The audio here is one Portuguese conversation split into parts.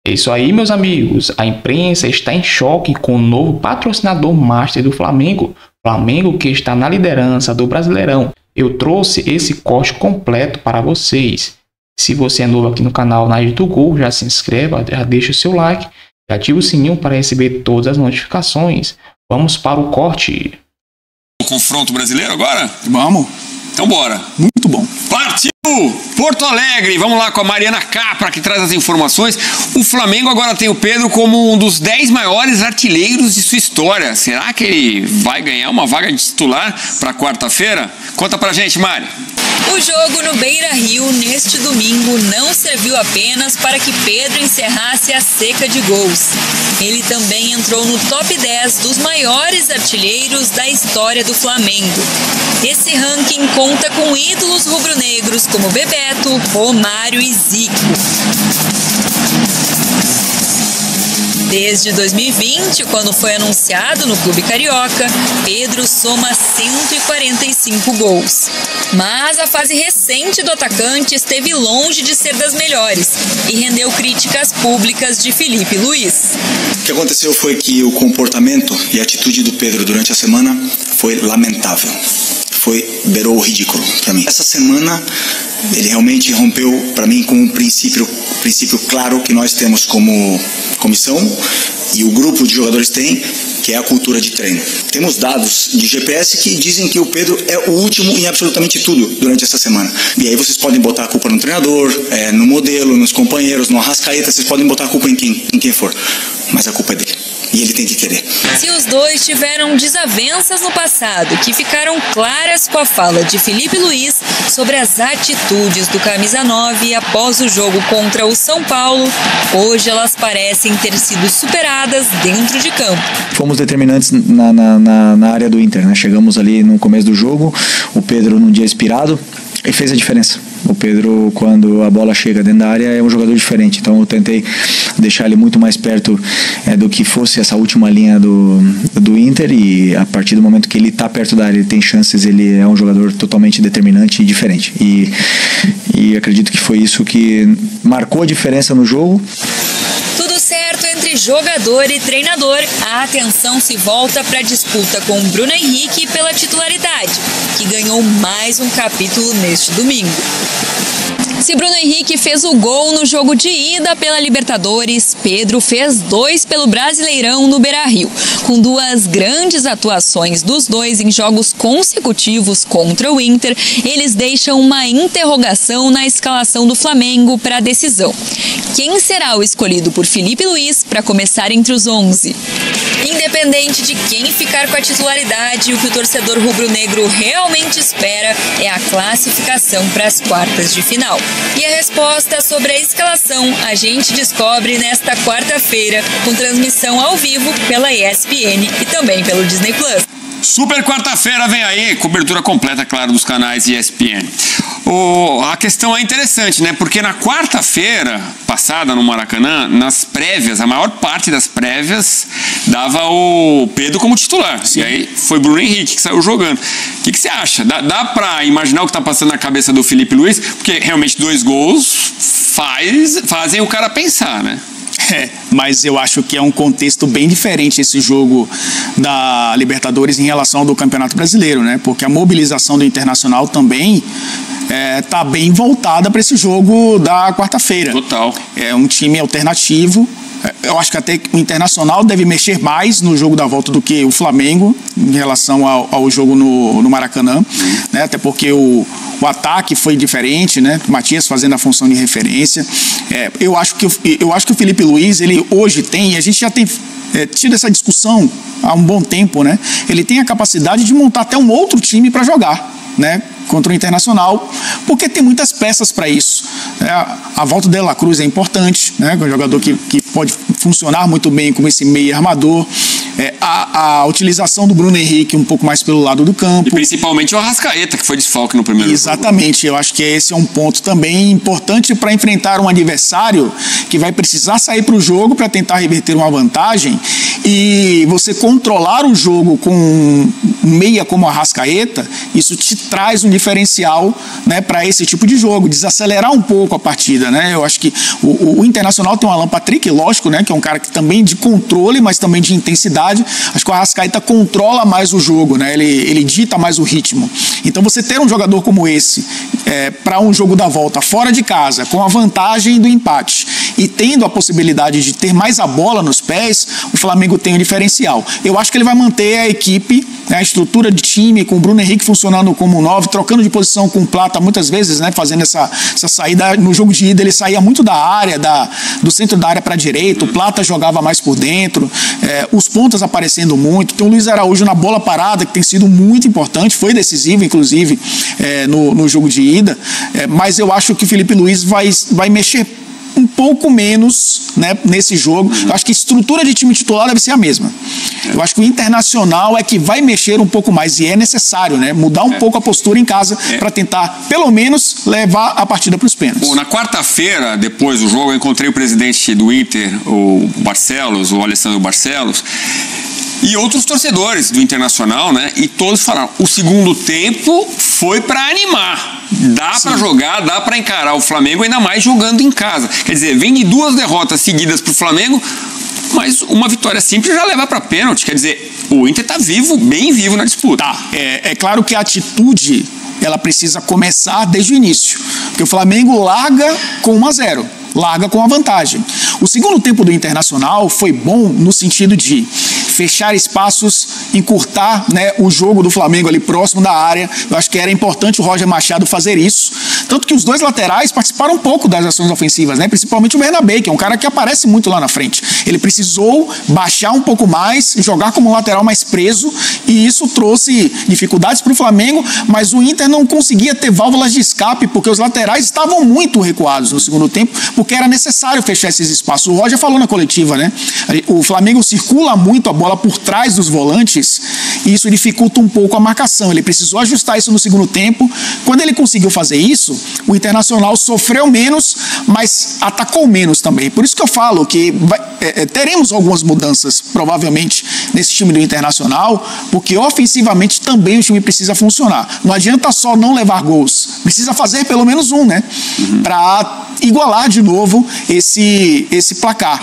É isso aí, meus amigos. A imprensa está em choque com o novo patrocinador master do Flamengo. Flamengo que está na liderança do Brasileirão. Eu trouxe esse corte completo para vocês. Se você é novo aqui no canal na rede do Gol, já se inscreva, já deixa o seu like, já ativa o sininho para receber todas as notificações. Vamos para o corte. O confronto brasileiro agora? Vamos. Então bora. Muito bom. Partiu! Porto Alegre, vamos lá com a Mariana Capra que traz as informações. O Flamengo agora tem o Pedro como um dos 10 maiores artilheiros de sua história. Será que ele vai ganhar uma vaga de titular para quarta-feira? Conta pra gente, Mari. O jogo no Beira-Rio neste domingo não serviu apenas para que Pedro encerrasse a seca de gols. Ele também entrou no top 10 dos maiores artilheiros da história do Flamengo. Esse ranking conta com ídolos rubro-negros como Bebeto, Romário e Zico. Desde 2020, quando foi anunciado no Clube Carioca, Pedro soma 145 gols. Mas a fase recente do atacante esteve longe de ser das melhores e rendeu críticas públicas de Filipe Luís. O que aconteceu foi que o comportamento e a atitude do Pedro durante a semana foi lamentável. Beirou o ridículo para mim. Essa semana ele realmente rompeu para mim com um princípio claro que nós temos como comissão e o grupo de jogadores tem, que é a cultura de treino. Temos dados de GPS que dizem que o Pedro é o último em absolutamente tudo durante essa semana. E aí vocês podem botar a culpa no treinador, no modelo, nos companheiros, no Arrascaeta, vocês podem botar a culpa em quem for. Mas a culpa é dele. E ele tem que querer. Se os dois tiveram desavenças no passado que ficaram claras com a fala de Filipe Luís sobre as atitudes do camisa 9 após o jogo contra o São Paulo, hoje elas parecem ter sido superadas dentro de campo. Fomos determinantes na área do Inter, né? Chegamos ali no começo do jogo, o Pedro num dia inspirado e fez a diferença. O Pedro, quando a bola chega dentro da área, é um jogador diferente. Então eu tentei deixar ele muito mais perto do que fosse essa última linha do Inter, e a partir do momento que ele está perto da área, ele tem chances, ele é um jogador totalmente determinante e diferente. E acredito que foi isso que marcou a diferença no jogo. Tudo certo entre jogador e treinador, a atenção se volta para a disputa com Bruno Henrique pela titularidade, que ganhou mais um capítulo neste domingo. Se Bruno Henrique fez o gol no jogo de ida pela Libertadores, Pedro fez 2 pelo Brasileirão no Beira-Rio. Com 2 grandes atuações dos dois em jogos consecutivos contra o Inter, eles deixam uma interrogação na escalação do Flamengo para a decisão. Quem será o escolhido por Filipe Luís para começar entre os 11? Independente de quem ficar com a titularidade, o que o torcedor rubro-negro realmente espera é a classificação para as quartas de final. E a resposta sobre a escalação a gente descobre nesta quarta-feira, com transmissão ao vivo pela ESPN e também pelo Disney Plus. Super quarta-feira vem aí, cobertura completa, claro, dos canais ESPN. A questão é interessante, né? Porque na quarta-feira passada no Maracanã, nas prévias, a maior parte das prévias dava o Pedro como titular. Sim. E aí foi Bruno Henrique que saiu jogando. O que você acha? Dá pra imaginar o que tá passando na cabeça do Filipe Luís? Porque realmente 2 gols fazem o cara pensar, né? Mas eu acho que é um contexto bem diferente esse jogo da Libertadores em relação ao do Campeonato Brasileiro, né? Porque a mobilização do Internacional também tá bem voltada para esse jogo da quarta-feira. Total. É um time alternativo. Eu acho que até o Internacional deve mexer mais no jogo da volta do que o Flamengo em relação ao jogo no Maracanã, né? Até porque o ataque foi diferente, né? O Matias fazendo a função de referência. Eu acho que o Filipe Luís, ele hoje tem, a gente já tem tido essa discussão há um bom tempo, né? Ele tem a capacidade de montar até um outro time para jogar, né? Contra o Internacional, porque tem muitas peças para isso. A volta de La Cruz é importante, né? Um jogador que pode funcionar muito bem como esse meio armador. A utilização do Bruno Henrique um pouco mais pelo lado do campo. E principalmente o Arrascaeta, que foi desfalque no primeiro Exatamente, jogo. Eu acho que esse é um ponto também importante para enfrentar um adversário que vai precisar sair para o jogo para tentar reverter uma vantagem, e você controlar o jogo com um meia como o Arrascaeta, isso te traz um diferencial, né, para esse tipo de jogo, desacelerar um pouco a partida, né? Eu acho que o Internacional tem o Alan Patrick, lógico, né, que é um cara que também de controle, mas também de intensidade. Acho que o Arrascaeta controla mais o jogo, né? Ele dita mais o ritmo. Então você ter um jogador como esse para um jogo da volta fora de casa, com a vantagem do empate e tendo a possibilidade de ter mais a bola nos pés, o Flamengo tem um diferencial. Eu acho que ele vai manter a equipe, né, a estrutura de time, com o Bruno Henrique funcionando como um 9, trocando de posição com o Plata muitas vezes, né, fazendo essa saída. No jogo de ida ele saía muito da área, do centro da área para a direita, o Plata jogava mais por dentro, os pontas aparecendo muito. Tem o Luiz Araújo na bola parada, que tem sido muito importante, foi decisivo inclusive no jogo de ida, mas eu acho que o Felipe Luiz vai mexer um pouco menos, né, nesse jogo. Eu acho que a estrutura de time titular deve ser a mesma. Eu acho que o Internacional é que vai mexer um pouco mais, e é necessário, né, mudar um pouco a postura em casa para tentar, pelo menos, levar a partida para os pênaltis. Na quarta-feira, depois do jogo, eu encontrei o presidente do Inter, o Alessandro Barcelos, e outros torcedores do Internacional, né? E todos falaram, o segundo tempo foi para animar. Dá para jogar, dá para encarar o Flamengo, ainda mais jogando em casa. Quer dizer, vem de 2 derrotas seguidas pro Flamengo, mas uma vitória simples já leva para pênalti. Quer dizer, o Inter tá vivo, bem vivo na disputa. Tá, é claro que a atitude, ela precisa começar desde o início, porque o Flamengo larga com 1-0. Larga com a vantagem. O segundo tempo do Internacional foi bom no sentido de fechar espaços, encurtar, né, o jogo do Flamengo ali próximo da área. Eu acho que era importante o Roger Machado fazer isso. Tanto que os dois laterais participaram um pouco das ações ofensivas, né? Principalmente o Bernabé, que é um cara que aparece muito lá na frente. Ele precisou baixar um pouco mais, jogar como um lateral mais preso, e isso trouxe dificuldades para o Flamengo, mas o Inter não conseguia ter válvulas de escape, porque os laterais estavam muito recuados no segundo tempo, porque era necessário fechar esses espaços. O Roger falou na coletiva, né? O Flamengo circula muito a bola por trás dos volantes e isso dificulta um pouco a marcação. Ele precisou ajustar isso no segundo tempo. Quando ele conseguiu fazer isso, o Internacional sofreu menos, mas atacou menos também. Por isso que eu falo que teremos algumas mudanças, provavelmente, nesse time do Internacional, porque ofensivamente também o time precisa funcionar. Não adianta só não levar gols, precisa fazer pelo menos um, né? Para igualar de novo esse placar.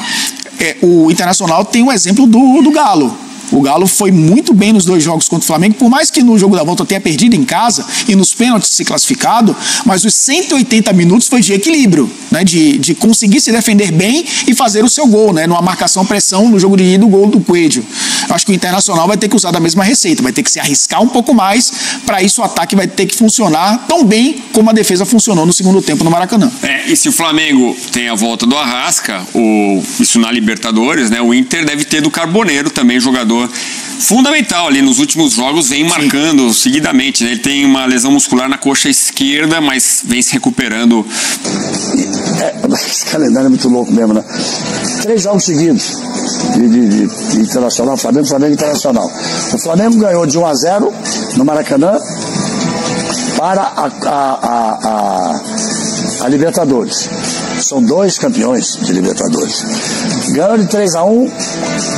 O Internacional tem o exemplo do Galo. O Galo foi muito bem nos 2 jogos contra o Flamengo, por mais que no jogo da volta tenha perdido em casa e nos pênaltis se classificado, mas os 180 minutos foi de equilíbrio, né? De conseguir se defender bem e fazer o seu gol, né? Numa marcação-pressão no jogo de ida, o gol do Coelho. Acho que o Internacional vai ter que usar da mesma receita, vai ter que se arriscar um pouco mais, para isso o ataque vai ter que funcionar tão bem como a defesa funcionou no segundo tempo no Maracanã. E se o Flamengo tem a volta do Arrasca, isso na Libertadores, né? O Inter deve ter do Carboneiro também, jogador fundamental ali nos últimos jogos, vem marcando seguidamente, né? Ele tem uma lesão muscular na coxa esquerda, mas vem se recuperando. Esse calendário é muito louco mesmo, né? 3 jogos seguidos de Internacional, Flamengo Internacional. O Flamengo ganhou de 1-0 no Maracanã para a Libertadores. São 2 campeões de Libertadores. Ganhou de 3-1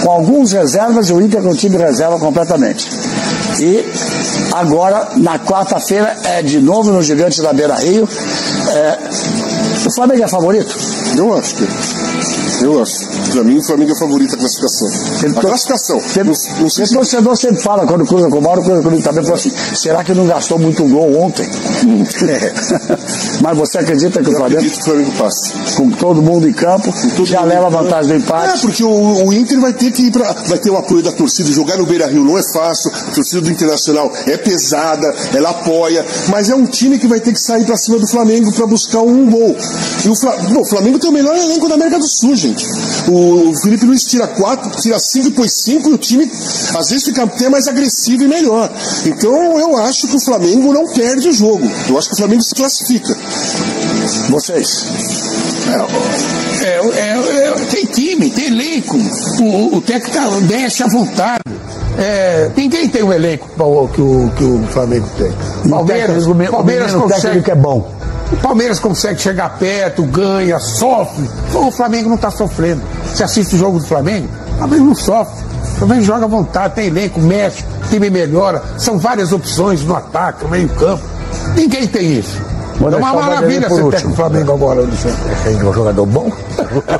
com alguns reservas, e o Inter com o time reserva completamente. E agora, na quarta-feira, de novo no Gigante da Beira-Rio. O Flamengo é favorito? Eu acho que. Pra mim, o Flamengo é favorito a classificação. A classificação. Não sei se o torcedor sempre fala, quando cruza com o Mauro, cruza comigo também, fala assim, será que não gastou muito gol ontem? Mas você acredita que o Flamengo passa? Com todo mundo em campo, já leva a vantagem do empate? Porque o Inter vai ter que ir vai ter o apoio da torcida. Jogar no Beira-Rio não é fácil, a torcida do Internacional é pesada, ela apoia, mas é um time que vai ter que sair pra cima do Flamengo pra buscar um gol. E o Flamengo tem o melhor elenco da América do Sul, gente. O Felipe Luiz tira 4, tira 5 e põe 5, e o time às vezes fica até mais agressivo e melhor. Então eu acho que o Flamengo não perde o jogo. Eu acho que o Flamengo se classifica. Vocês? Tem time, tem elenco. elenco. O técnico deixa à vontade. Ninguém tem um elenco que o Flamengo tem. Palmeiras consegue, é bom. O Palmeiras consegue chegar perto, ganha, sofre. O Flamengo não está sofrendo. Você assiste o jogo do Flamengo, o Flamengo não sofre. O Flamengo joga à vontade, tem elenco, mexe, o time melhora. São várias opções no ataque, no meio campo. Ninguém tem isso. É uma maravilha ser técnico do Flamengo agora, Alexandre. Tem um jogador bom?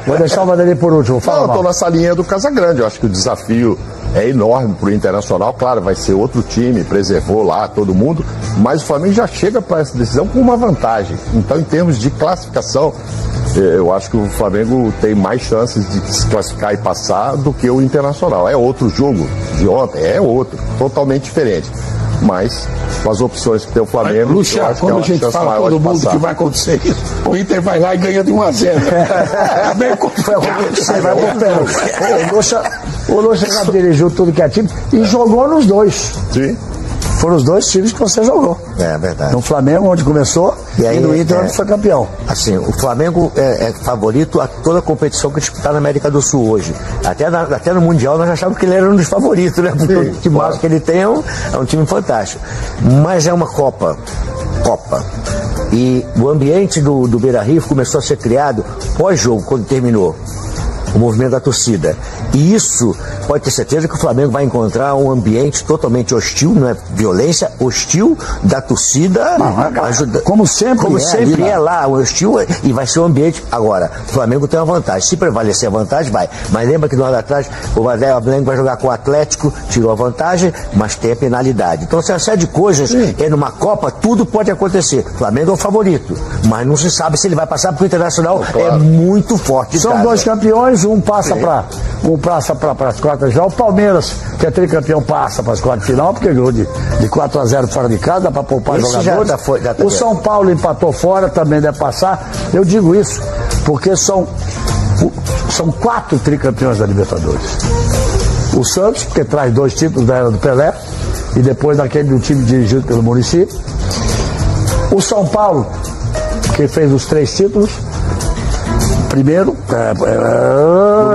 Vou deixar o Vanderlei por último. Fala, eu estou nessa linha do Casagrande. Eu acho que o desafio é enorme para o Internacional. Claro, vai ser outro time, preservou lá todo mundo, mas o Flamengo já chega para essa decisão com uma vantagem. Então, em termos de classificação, eu acho que o Flamengo tem mais chances de se classificar e passar do que o Internacional. É outro jogo de ontem, é outro, totalmente diferente. Mas, com as opções que tem o Flamengo, Lucha, quando a gente fala todo mundo que vai acontecer isso, o Inter vai lá e ganha de 1-0. O Lucha já dirigiu tudo que é time e jogou nos dois. Sim. Foram os dois times que você jogou. É verdade. No Flamengo, onde começou, e no Inter, onde foi campeão. Assim, o Flamengo é favorito a toda a competição que disputar na América do Sul hoje. Até no Mundial nós achávamos que ele era um dos favoritos, né? Porque o time que ele tem é um time fantástico. Mas é uma Copa. E o ambiente do Beira-Rio começou a ser criado pós-jogo, quando terminou o movimento da torcida. E isso, pode ter certeza que o Flamengo vai encontrar um ambiente totalmente hostil, não é violência, hostil da torcida. Como sempre é lá, hostil, e vai ser um ambiente. Agora, o Flamengo tem uma vantagem. Se prevalecer a vantagem, vai. Mas lembra que no ano atrás, o Flamengo vai jogar com o Atlético, tirou a vantagem, mas tem a penalidade. Então, se a série de coisas numa Copa, tudo pode acontecer. O Flamengo é o favorito, mas não se sabe se ele vai passar, porque o Internacional é muito forte. São dois campeões, um passa para as quartas já. O Palmeiras, que é tricampeão, passa para as quartas de final, porque ganhou de 4-0 fora de casa, dá para poupar jogadores. O São Paulo empatou fora, também deve passar. Eu digo isso porque são 4 tricampeões da Libertadores. O Santos, que traz 2 títulos da era do Pelé, e depois daquele do time dirigido pelo Muricy. O São Paulo, que fez os 3 títulos. Primeiro,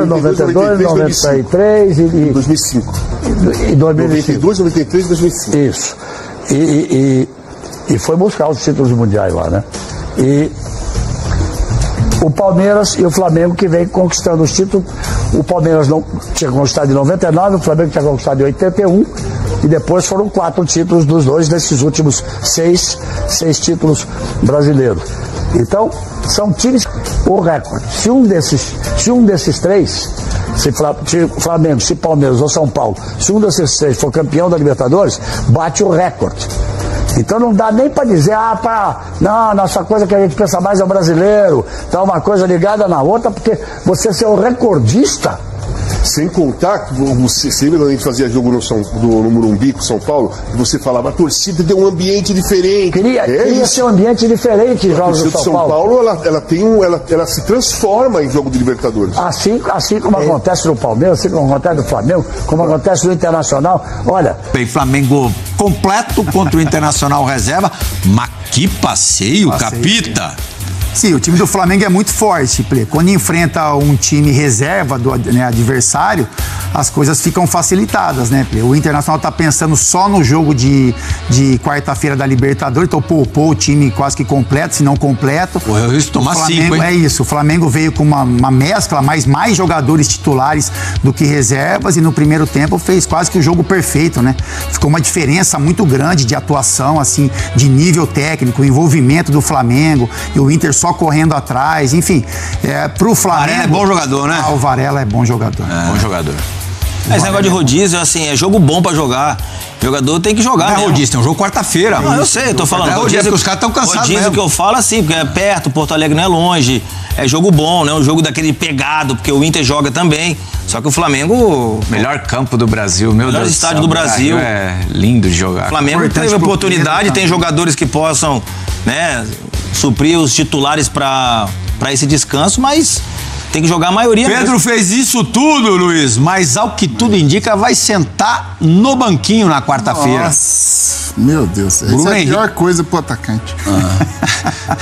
92, 93 e 2005. E 2005. 92, 93 e 2005. Isso. E foi buscar os títulos mundiais lá, né? E o Palmeiras e o Flamengo que vem conquistando os títulos. O Palmeiras não tinha conquistado em 99, o Flamengo tinha conquistado em 81. E depois foram 4 títulos dos dois nesses últimos 6 títulos brasileiros. Então, são times o recorde. Se um desses 3, se Flamengo, se Palmeiras ou São Paulo, se um desses 3 for campeão da Libertadores, bate o recorde. Então não dá nem para dizer, não, nossa coisa que a gente pensa mais é o brasileiro, tá uma coisa ligada na outra, porque você ser o recordista. Sem contar que você lembra quando a gente fazia jogo no Morumbi com São Paulo, que você falava, a torcida tem um ambiente diferente. Queria ser um ambiente diferente em jogos do São Paulo. Ela se transforma em jogo de Libertadores. Assim como acontece no Palmeiras, assim como acontece no Flamengo, como acontece no Internacional. Olha. Bem, Flamengo completo contra o Internacional reserva. Mas que passeio, capita! Sim, o time do Flamengo é muito forte, Plê. Quando enfrenta um time reserva do adversário, as coisas ficam facilitadas, né, Plê? O Internacional tá pensando só no jogo de quarta-feira da Libertadores, então poupou o time quase que completo, se não completo. Correu risco de tomar 5, hein? É isso, o Flamengo veio com uma mescla, mais jogadores titulares do que reservas, e no primeiro tempo fez quase que o jogo perfeito, né? Ficou uma diferença muito grande de atuação, assim, de nível técnico, envolvimento do Flamengo, e o Inter só correndo atrás, enfim, pro Flamengo... Varela é bom jogador, né? O Varela é bom jogador. Bom jogador. Esse negócio de rodízio, assim, é jogo bom pra jogar. O jogador tem que jogar, não é rodízio, tem um jogo quarta-feira. Não, eu sei, eu tô falando. Rodízio, porque os caras estão cansados rodízio mesmo. Que eu falo assim, porque é perto, Porto Alegre não é longe. É jogo bom, né? Um jogo daquele pegado, porque o Inter joga também. Só que o Flamengo... Melhor campo do Brasil, meu Deus. Melhor estádio do Brasil. É lindo de jogar. O Flamengo teve oportunidade, tem jogadores que possam, né, suprir os titulares para esse descanso, mas tem que jogar a maioria. Pedro fez isso tudo, Luiz, mas ao que tudo indica, vai sentar no banquinho na quarta-feira. Nossa, meu Deus, essa é a pior coisa pro atacante.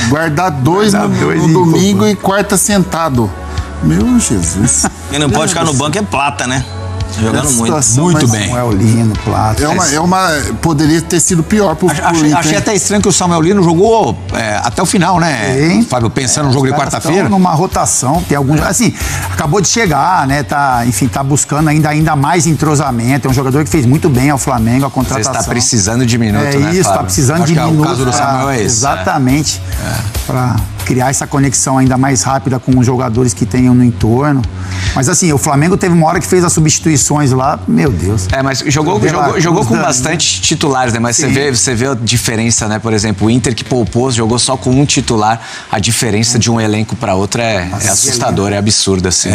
Guardar dois no domingo e quarta sentado. Meu Jesus. Quem não pode ficar no banco é Plata, né? Jogando muito bem. Samuel Lino, Plata. Poderia ter sido pior pro Inter. Achei até estranho que o Samuel Lino jogou até o final, né? Fábio, pensando no jogo de quarta-feira. Numa rotação, tem alguns. Assim, acabou de chegar, né? Tá buscando ainda mais entrosamento. É um jogador que fez muito bem ao Flamengo, a contratação. Você está precisando de minuto, né? Isso, está precisando de minuto. O caso do Samuel é esse. Exatamente. Para criar essa conexão ainda mais rápida com os jogadores que tenham no entorno. Mas assim, o Flamengo teve uma hora que fez as substituições lá, meu Deus. Mas jogou com bastante titulares, né? Mas você vê a diferença, né? Por exemplo, o Inter que poupou, jogou só com um titular. A diferença de um elenco para outro é assustadora, é absurda, assim.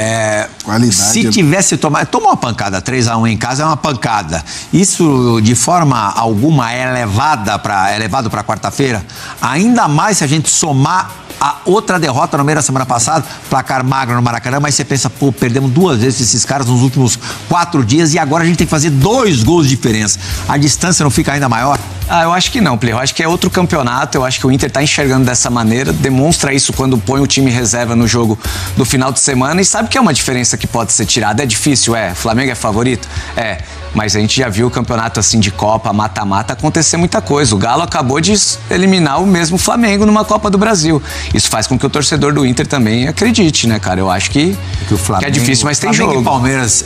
Se tivesse tomou uma pancada, 3-1 em casa é uma pancada. Isso de forma alguma é elevado para quarta-feira? Ainda mais se a gente somar a outra derrota no meio da semana passada, placar magro no Maracanã, mas você pensa, perdemos 2 vezes esses caras nos últimos 4 dias e agora a gente tem que fazer 2 gols de diferença. A distância não fica ainda maior? Eu acho que não, Play. Eu acho que é outro campeonato. Eu acho que o Inter tá enxergando dessa maneira, demonstra isso quando põe o time reserva no jogo do final de semana e sabe que é uma diferença que pode ser tirada. É difícil, Flamengo é favorito? Mas a gente já viu o campeonato assim de Copa, mata-mata, acontecer muita coisa. O Galo acabou de eliminar o mesmo Flamengo numa Copa do Brasil. Isso faz com que o torcedor do Inter também acredite, né, cara? Eu acho que é difícil, mas tem jogo. Flamengo e Palmeiras,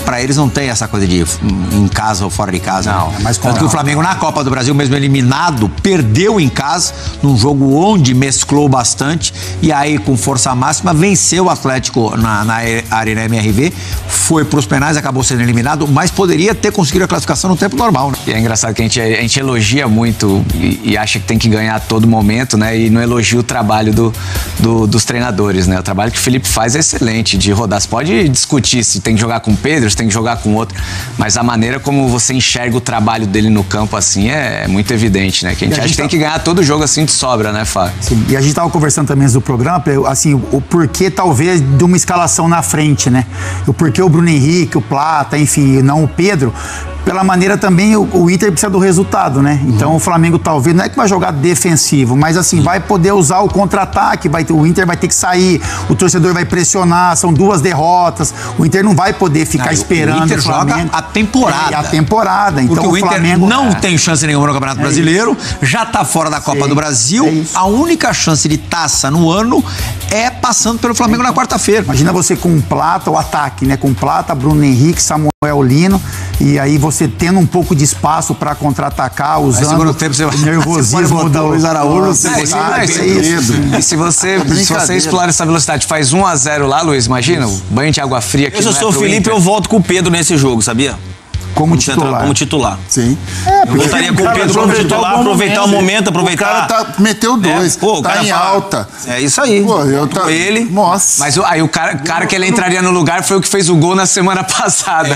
pra eles não tem essa coisa de em casa ou fora de casa. Não. Mas tanto que o Flamengo na Copa do Brasil, mesmo eliminado, perdeu em casa, num jogo onde mesclou bastante, e aí com força máxima venceu o Atlético na Arena MRV, foi pros penais, acabou sendo eliminado, mas poderia ter conseguido a classificação no tempo normal, né? E é engraçado que a gente elogia muito e acha que tem que ganhar a todo momento, né? E não elogia o trabalho dos treinadores, né? O trabalho que o Felipe faz é excelente, de rodar. Você pode discutir se tem que jogar com o Pedro, se tem que jogar com outro, mas a maneira como você enxerga o trabalho dele no campo, assim, é muito evidente, né? Que a gente acha que tem que ganhar todo jogo assim de sobra, né, Fábio? Sim. E a gente estava conversando também antes do programa, assim, o porquê talvez de uma escalação na frente, né? O porquê o Bruno Henrique, o Plata, enfim, não o Pedro, pela maneira também o Inter precisa do resultado, né? Então o Flamengo talvez, não é que vai jogar defensivo, mas assim, vai poder usar o contra-ataque, o Inter vai ter que sair, o torcedor vai pressionar, são 2 derrotas, o Inter não vai poder ficar esperando o Inter joga a temporada. A temporada. Então porque o Inter Flamengo não tem chance nenhuma no Campeonato Brasileiro, já tá fora da Copa do Brasil, a única chance de taça no ano é passando pelo Flamengo na quarta-feira. Imagina você com Plata, o ataque, né? Com Plata, Bruno Henrique, Samuel Lino, e aí você tendo um pouco de espaço para contra-atacar, usando o nervosismo do Luiz Araújo. E se você explorar essa velocidade, faz 1-0 lá, Luiz, imagina, banho de água fria. Se eu sou o Felipe, eu volto com o Pedro nesse jogo, sabia? Como titular. Sim. Eu voltaria com o Pedro como titular, aproveitar o momento, aproveitar. O cara meteu 2, tá em alta. É isso aí. Ele. Nossa. Mas aí o cara que ele entraria no lugar foi o que fez o gol na semana passada.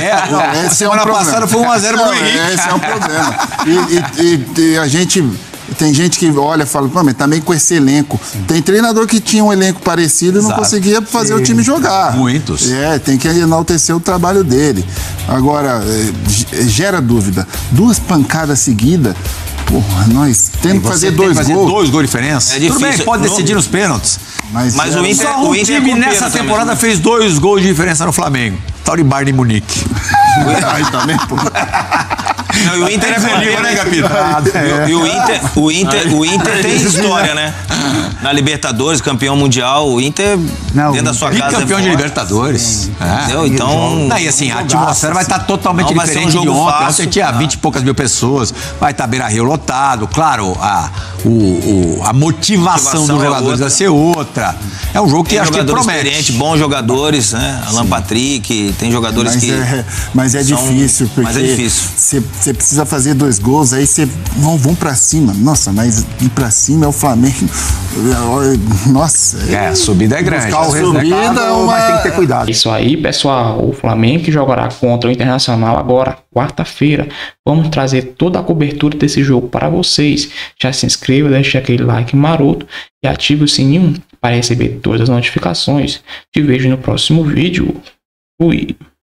Semana passada foi 1-0 pro Henrique. Esse é um problema. E a gente... Tem gente que olha e fala, mas também com esse elenco. Tem treinador que tinha um elenco parecido e não conseguia fazer o time jogar. Muitos. Tem que enaltecer o trabalho dele. Agora, gera dúvida. 2 pancadas seguidas, porra, nós temos que fazer 2 gols. 2 gols de diferença. É difícil. Tudo bem, pode decidir nos pênaltis. Mas o Inter nessa temporada fez 2 gols de diferença no Flamengo. Tal de Bayern de Munique. Aí também, pô. Não, e o Inter é feliz, né, Capita? O Inter tem história, né? Na Libertadores, campeão mundial, o Inter dentro da sua casa campeão de Libertadores. Entendeu? Então... Aí assim, a atmosfera vai estar totalmente diferente de ontem. Ontem tinha 20 e poucas mil pessoas, vai estar Beira-Rio lotado, claro, a motivação dos jogadores vai ser outra. É um jogo que acho que promete. Bons jogadores, né? Alan Patrick, tem jogadores mas é difícil, porque você precisa fazer 2 gols, aí você vão pra cima. Nossa, mas ir pra cima é o Flamengo. Nossa. A subida é grande. A subida, mas tem que ter cuidado. Isso aí, pessoal. O Flamengo que jogará contra o Internacional agora, quarta-feira. Vamos trazer toda a cobertura desse jogo para vocês. Já se inscreva, deixe aquele like maroto e ative o sininho para receber todas as notificações. Te vejo no próximo vídeo. Fui.